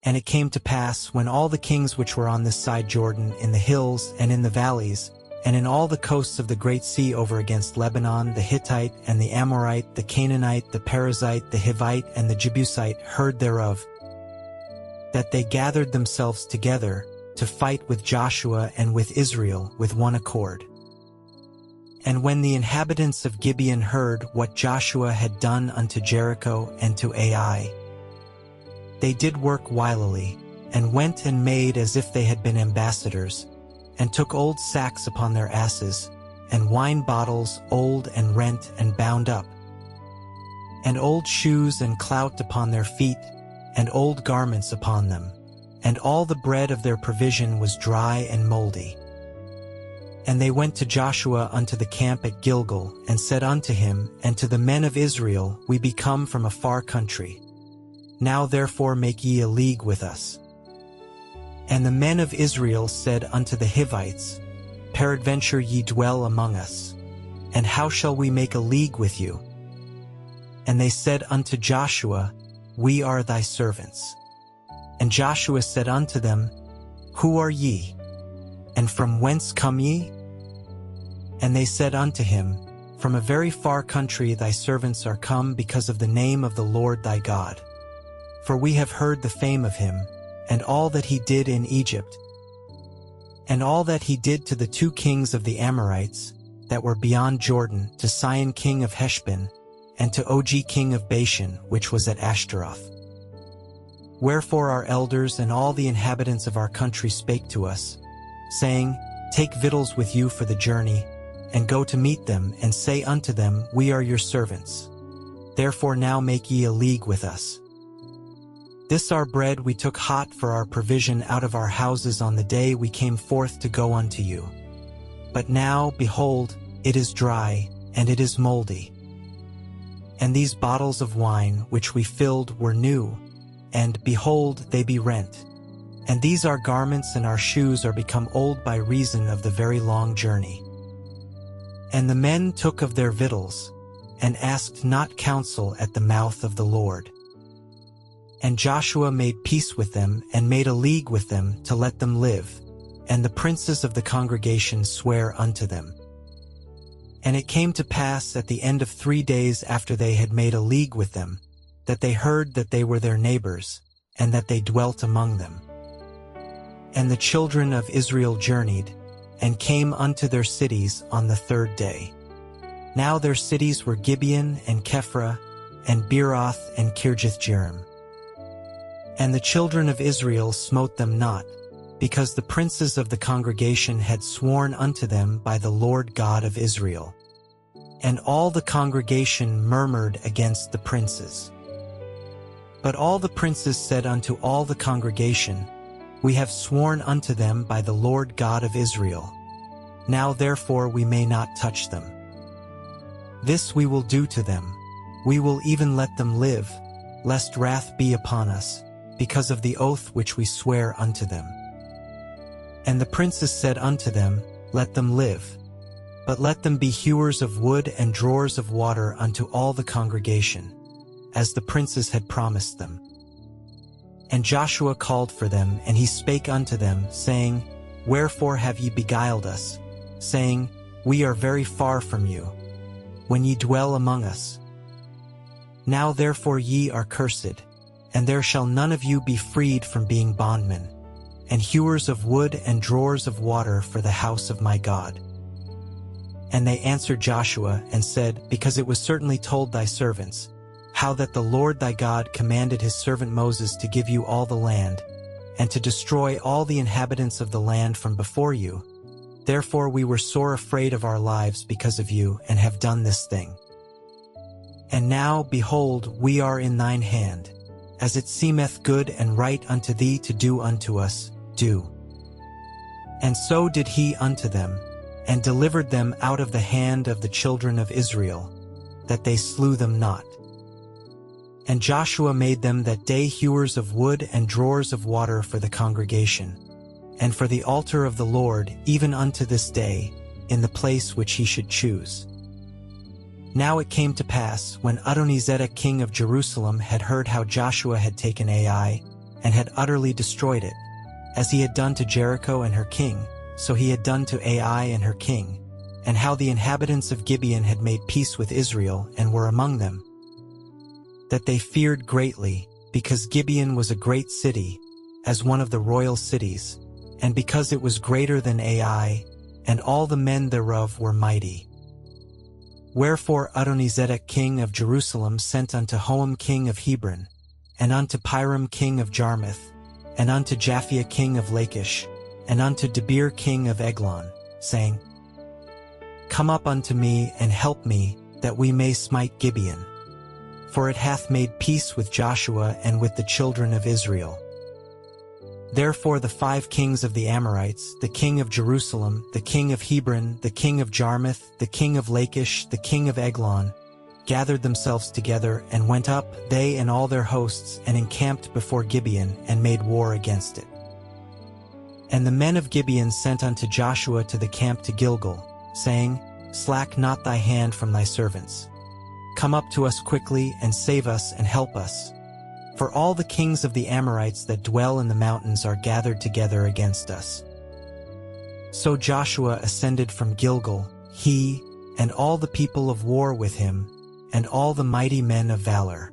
And it came to pass, when all the kings which were on this side Jordan, in the hills and in the valleys, and in all the coasts of the great sea over against Lebanon, the Hittite and the Amorite, the Canaanite, the Perizzite, the Hivite, and the Jebusite, heard thereof, that they gathered themselves together to fight with Joshua and with Israel with one accord. And when the inhabitants of Gibeon heard what Joshua had done unto Jericho and to Ai, they did work wilily, and went and made as if they had been ambassadors, and took old sacks upon their asses, and wine bottles old and rent and bound up, and old shoes and clout upon their feet, and old garments upon them, and all the bread of their provision was dry and moldy. And they went to Joshua unto the camp at Gilgal, and said unto him and to the men of Israel, We be come from a far country. Now therefore make ye a league with us. And the men of Israel said unto the Hivites, Peradventure ye dwell among us, and how shall we make a league with you? And they said unto Joshua, We are thy servants. And Joshua said unto them, Who are ye? And from whence come ye? And they said unto him, From a very far country thy servants are come because of the name of the Lord thy God. For we have heard the fame of him, and all that he did in Egypt, and all that he did to the 2 kings of the Amorites, that were beyond Jordan, to Sihon king of Heshbon, and to Og king of Bashan, which was at Ashtaroth. Wherefore our elders and all the inhabitants of our country spake to us, saying, Take victuals with you for the journey, and go to meet them, and say unto them, We are your servants. Therefore now make ye a league with us. This our bread we took hot for our provision out of our houses on the day we came forth to go unto you. But now, behold, it is dry, and it is moldy. And these bottles of wine which we filled were new, and, behold, they be rent. And these our garments and our shoes are become old by reason of the very long journey. And the men took of their victuals, and asked not counsel at the mouth of the Lord. And Joshua made peace with them, and made a league with them to let them live, and the princes of the congregation sware unto them. And it came to pass at the end of 3 days after they had made a league with them, that they heard that they were their neighbors, and that they dwelt among them. And the children of Israel journeyed, and came unto their cities on the 3rd day. Now their cities were Gibeon, and Kephra, and Beeroth, and Kirjathjearim. And the children of Israel smote them not, because the princes of the congregation had sworn unto them by the Lord God of Israel. And all the congregation murmured against the princes. But all the princes said unto all the congregation, We have sworn unto them by the Lord God of Israel. Now therefore we may not touch them. This we will do to them. We will even let them live, lest wrath be upon us, because of the oath which we swear unto them. And the princes said unto them, Let them live, but let them be hewers of wood and drawers of water unto all the congregation, as the princes had promised them. And Joshua called for them, and he spake unto them, saying, Wherefore have ye beguiled us, saying, We are very far from you, when ye dwell among us? Now therefore ye are cursed, and there shall none of you be freed from being bondmen, and hewers of wood and drawers of water for the house of my God. And they answered Joshua, and said, Because it was certainly told thy servants, how that the Lord thy God commanded his servant Moses to give you all the land, and to destroy all the inhabitants of the land from before you. Therefore we were sore afraid of our lives because of you, and have done this thing. And now, behold, we are in thine hand. As it seemeth good and right unto thee to do unto us, do. And so did he unto them, and delivered them out of the hand of the children of Israel, that they slew them not. And Joshua made them that day hewers of wood and drawers of water for the congregation, and for the altar of the Lord, even unto this day, in the place which he should choose. Now it came to pass, when Adonizedek king of Jerusalem had heard how Joshua had taken Ai, and had utterly destroyed it. As he had done to Jericho and her king, so he had done to Ai and her king, and how the inhabitants of Gibeon had made peace with Israel and were among them. That they feared greatly, because Gibeon was a great city, as one of the royal cities, and because it was greater than Ai, and all the men thereof were mighty. Wherefore Adonizedek king of Jerusalem sent unto Hoam king of Hebron, and unto Piram king of Jarmuth, and unto Japhia king of Lachish, and unto Debir king of Eglon, saying, Come up unto me and help me, that we may smite Gibeon. For it hath made peace with Joshua and with the children of Israel. Therefore the 5 kings of the Amorites, the king of Jerusalem, the king of Hebron, the king of Jarmuth, the king of Lachish, the king of Eglon, gathered themselves together and went up, they and all their hosts, and encamped before Gibeon, and made war against it. And the men of Gibeon sent unto Joshua to the camp to Gilgal, saying, Slack not thy hand from thy servants. Come up to us quickly, and save us, and help us. For all the kings of the Amorites that dwell in the mountains are gathered together against us. So Joshua ascended from Gilgal, he, and all the people of war with him, and all the mighty men of valor.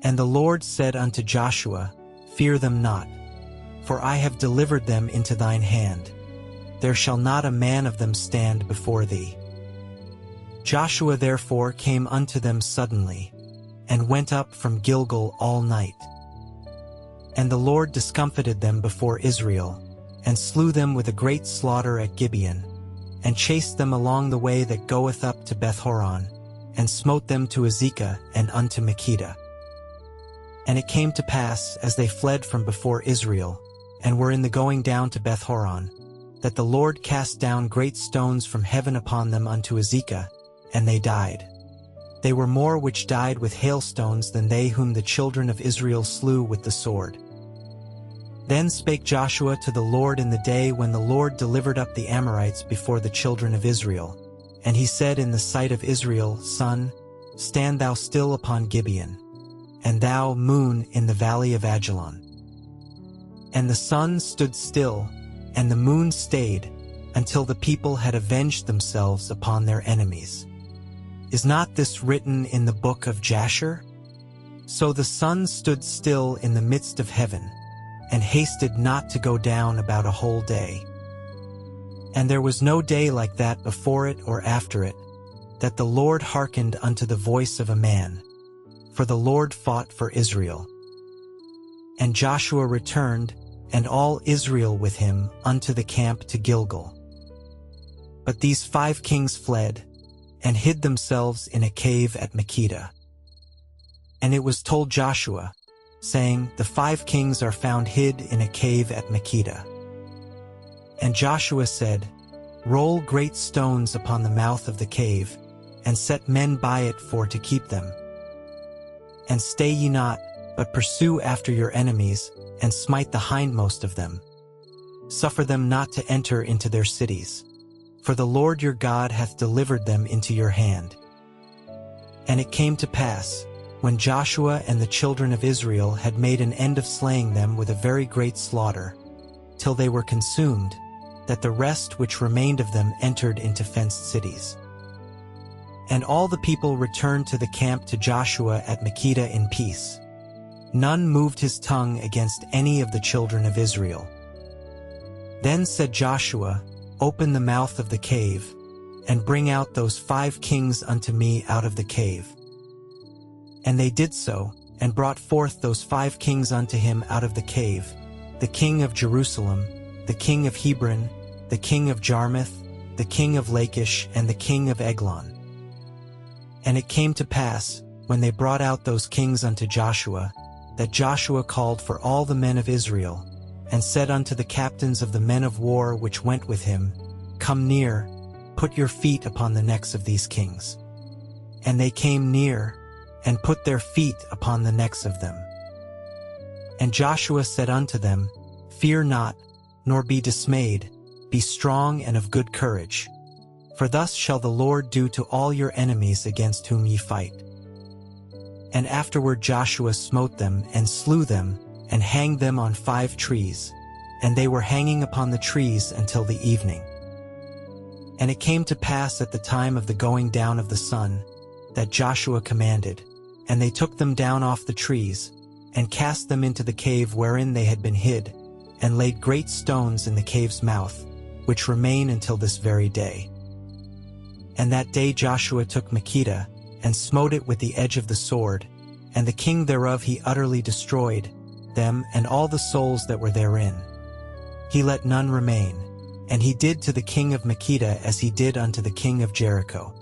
And the Lord said unto Joshua, Fear them not, for I have delivered them into thine hand. There shall not a man of them stand before thee. Joshua therefore came unto them suddenly, and went up from Gilgal all night. And the Lord discomfited them before Israel, and slew them with a great slaughter at Gibeon, and chased them along the way that goeth up to Bethhoron, and smote them to Azekah and unto Makkedah. And it came to pass, as they fled from before Israel, and were in the going down to Bethhoron, that the Lord cast down great stones from heaven upon them unto Azekah, and they died. They were more which died with hailstones than they whom the children of Israel slew with the sword. Then spake Joshua to the Lord in the day when the Lord delivered up the Amorites before the children of Israel. And he said in the sight of Israel, Sun, stand thou still upon Gibeon, and thou, moon, in the valley of Ajalon. And the sun stood still, and the moon stayed, until the people had avenged themselves upon their enemies. Is not this written in the book of Jasher? So the sun stood still in the midst of heaven, and hasted not to go down about a whole day. And there was no day like that before it or after it, that the Lord hearkened unto the voice of a man, for the Lord fought for Israel. And Joshua returned, and all Israel with him, unto the camp to Gilgal. But these 5 kings fled, and hid themselves in a cave at Makkedah. And it was told Joshua, saying, The 5 kings are found hid in a cave at Makkedah. And Joshua said, Roll great stones upon the mouth of the cave, and set men by it for to keep them. And stay ye not, but pursue after your enemies, and smite the hindmost of them. Suffer them not to enter into their cities. For the Lord your God hath delivered them into your hand. And it came to pass, when Joshua and the children of Israel had made an end of slaying them with a very great slaughter, till they were consumed, that the rest which remained of them entered into fenced cities. And all the people returned to the camp to Joshua at Makkedah in peace. None moved his tongue against any of the children of Israel. Then said Joshua, Open the mouth of the cave, and bring out those 5 kings unto me out of the cave. And they did so, and brought forth those 5 kings unto him out of the cave, the king of Jerusalem, the king of Hebron, the king of Jarmuth, the king of Lachish, and the king of Eglon. And it came to pass, when they brought out those kings unto Joshua, that Joshua called for all the men of Israel, and said unto the captains of the men of war which went with him, Come near, put your feet upon the necks of these kings. And they came near, and put their feet upon the necks of them. And Joshua said unto them, Fear not, nor be dismayed, be strong and of good courage. For thus shall the Lord do to all your enemies against whom ye fight. And afterward Joshua smote them, and slew them, and hanged them on 5 trees, and they were hanging upon the trees until the evening. And it came to pass at the time of the going down of the sun, that Joshua commanded, and they took them down off the trees, and cast them into the cave wherein they had been hid, and laid great stones in the cave's mouth, which remain until this very day. And that day Joshua took Makkedah, and smote it with the edge of the sword, and the king thereof he utterly destroyed, them and all the souls that were therein. He let none remain, and he did to the king of Makkedah as he did unto the king of Jericho.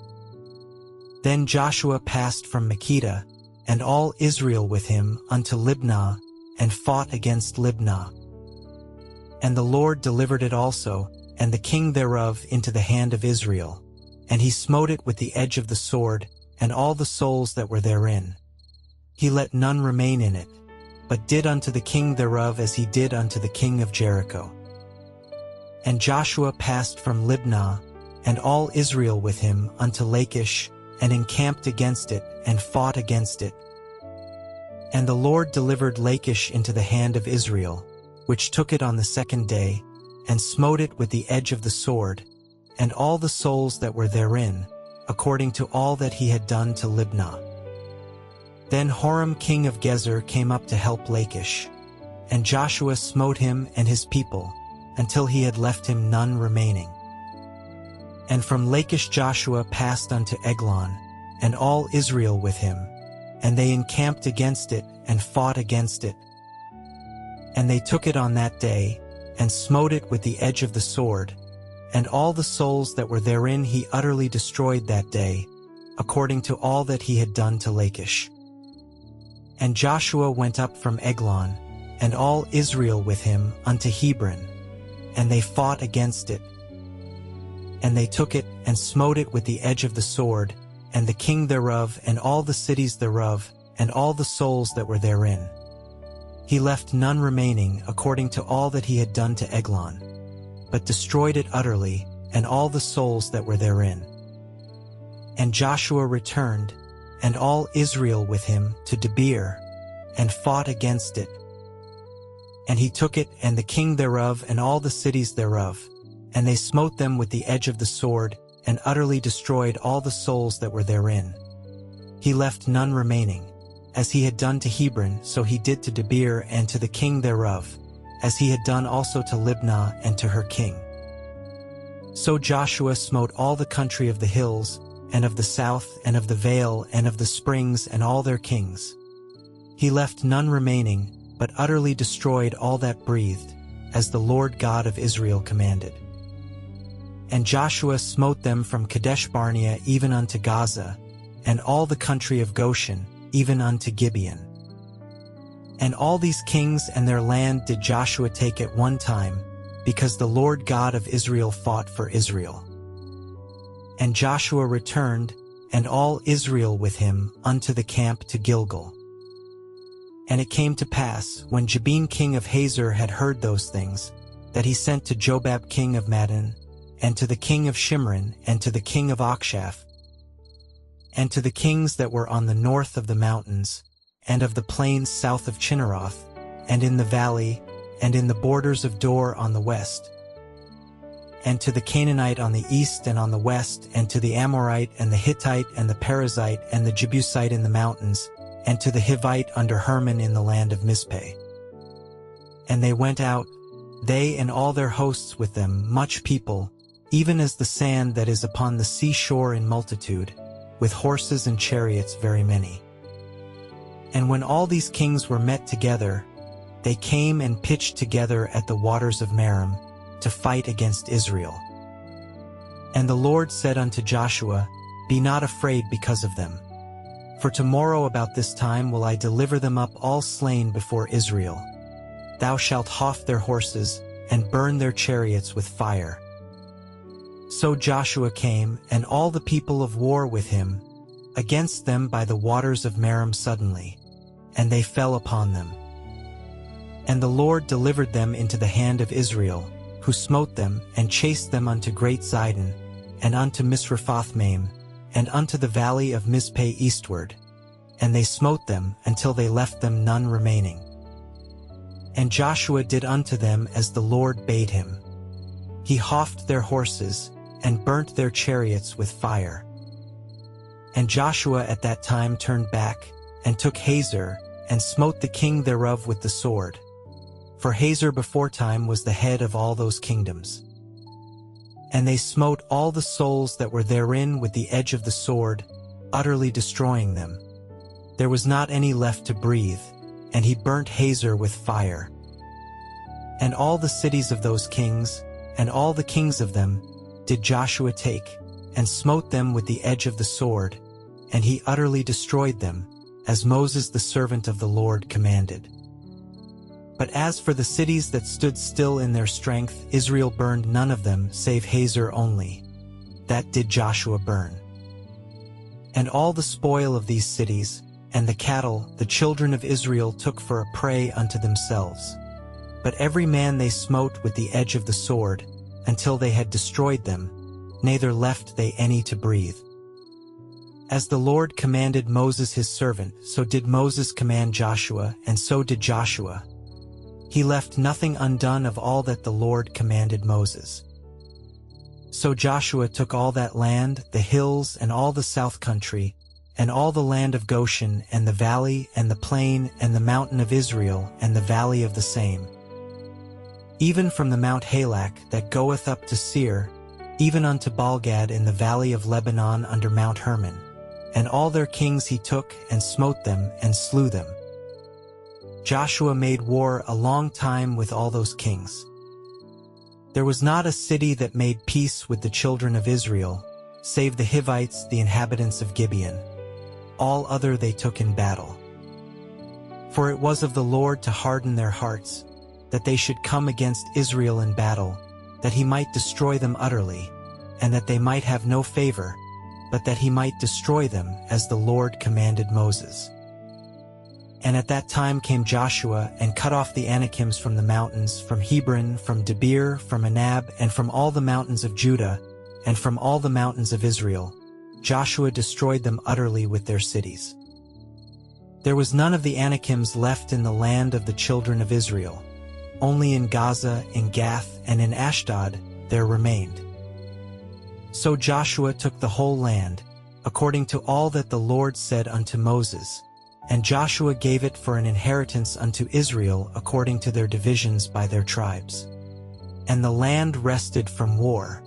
Then Joshua passed from Makkedah, and all Israel with him, unto Libnah, and fought against Libnah. And the Lord delivered it also, and the king thereof into the hand of Israel, and he smote it with the edge of the sword, and all the souls that were therein. He let none remain in it, but did unto the king thereof as he did unto the king of Jericho. And Joshua passed from Libnah, and all Israel with him, unto Lachish, and encamped against it, and fought against it. And the Lord delivered Lachish into the hand of Israel, which took it on the 2nd day, and smote it with the edge of the sword, and all the souls that were therein, according to all that he had done to Libnah. Then Horam king of Gezer came up to help Lachish, and Joshua smote him and his people, until he had left him none remaining. And from Lachish Joshua passed unto Eglon, and all Israel with him, and they encamped against it, and fought against it. And they took it on that day, and smote it with the edge of the sword, and all the souls that were therein he utterly destroyed that day, according to all that he had done to Lachish. And Joshua went up from Eglon, and all Israel with him, unto Hebron, and they fought against it. And they took it, and smote it with the edge of the sword, and the king thereof, and all the cities thereof, and all the souls that were therein. He left none remaining, according to all that he had done to Eglon, but destroyed it utterly, and all the souls that were therein. And Joshua returned, and all Israel with him, to Debir, and fought against it. And he took it, and the king thereof, and all the cities thereof, and they smote them with the edge of the sword, and utterly destroyed all the souls that were therein. He left none remaining. As he had done to Hebron, so he did to Debir and to the king thereof, as he had done also to Libnah and to her king. So Joshua smote all the country of the hills, and of the south, and of the vale, and of the springs, and all their kings. He left none remaining, but utterly destroyed all that breathed, as the Lord God of Israel commanded. And Joshua smote them from Kadesh Barnea even unto Gaza, and all the country of Goshen, even unto Gibeon. And all these kings and their land did Joshua take at one time, because the Lord God of Israel fought for Israel. And Joshua returned, and all Israel with him, unto the camp to Gilgal. And it came to pass, when Jabin king of Hazor had heard those things, that he sent to Jobab king of Madon, and to the king of Shimron, and to the king of Akshaph, and to the kings that were on the north of the mountains, and of the plains south of Chinneroth, and in the valley, and in the borders of Dor on the west, and to the Canaanite on the east and on the west, and to the Amorite, and the Hittite, and the Perizzite, and the Jebusite in the mountains, and to the Hivite under Hermon in the land of Mizpeh. And they went out, they and all their hosts with them, much people, even as the sand that is upon the seashore in multitude, with horses and chariots very many. And when all these kings were met together, they came and pitched together at the waters of Merom, to fight against Israel. And the Lord said unto Joshua, Be not afraid because of them. For tomorrow about this time will I deliver them up all slain before Israel. Thou shalt hough their horses, and burn their chariots with fire. So Joshua came, and all the people of war with him, against them by the waters of Merom suddenly, and they fell upon them. And the Lord delivered them into the hand of Israel, who smote them, and chased them unto great Zidon, and unto Misrephothmaim, and unto the valley of Mizpeh eastward. And they smote them, until they left them none remaining. And Joshua did unto them as the Lord bade him. He houghed their horses, and burnt their chariots with fire. And Joshua at that time turned back, and took Hazor, and smote the king thereof with the sword. For Hazor beforetime was the head of all those kingdoms. And they smote all the souls that were therein with the edge of the sword, utterly destroying them. There was not any left to breathe, and he burnt Hazor with fire. And all the cities of those kings, and all the kings of them, did Joshua take, and smote them with the edge of the sword, and he utterly destroyed them, as Moses the servant of the Lord commanded. But as for the cities that stood still in their strength, Israel burned none of them, save Hazor only. That did Joshua burn. And all the spoil of these cities, and the cattle, the children of Israel took for a prey unto themselves. But every man they smote with the edge of the sword, until they had destroyed them, neither left they any to breathe. As the Lord commanded Moses his servant, so did Moses command Joshua, and so did Joshua. He left nothing undone of all that the Lord commanded Moses. So Joshua took all that land, the hills, and all the south country, and all the land of Goshen, and the valley, and the plain, and the mountain of Israel, and the valley of the same. Even from the Mount Halak that goeth up to Seir, even unto Baalgad in the valley of Lebanon under Mount Hermon. And all their kings he took, and smote them, and slew them. Joshua made war a long time with all those kings. There was not a city that made peace with the children of Israel, save the Hivites, the inhabitants of Gibeon. All other they took in battle. For it was of the Lord to harden their hearts, that they should come against Israel in battle, that he might destroy them utterly, and that they might have no favor, but that he might destroy them as the Lord commanded Moses. And at that time came Joshua, and cut off the Anakims from the mountains, from Hebron, from Debir, from Anab, and from all the mountains of Judah, and from all the mountains of Israel. Joshua destroyed them utterly with their cities. There was none of the Anakims left in the land of the children of Israel. Only in Gaza, in Gath, and in Ashdod there remained. So Joshua took the whole land, according to all that the Lord said unto Moses, and Joshua gave it for an inheritance unto Israel according to their divisions by their tribes. And the land rested from war.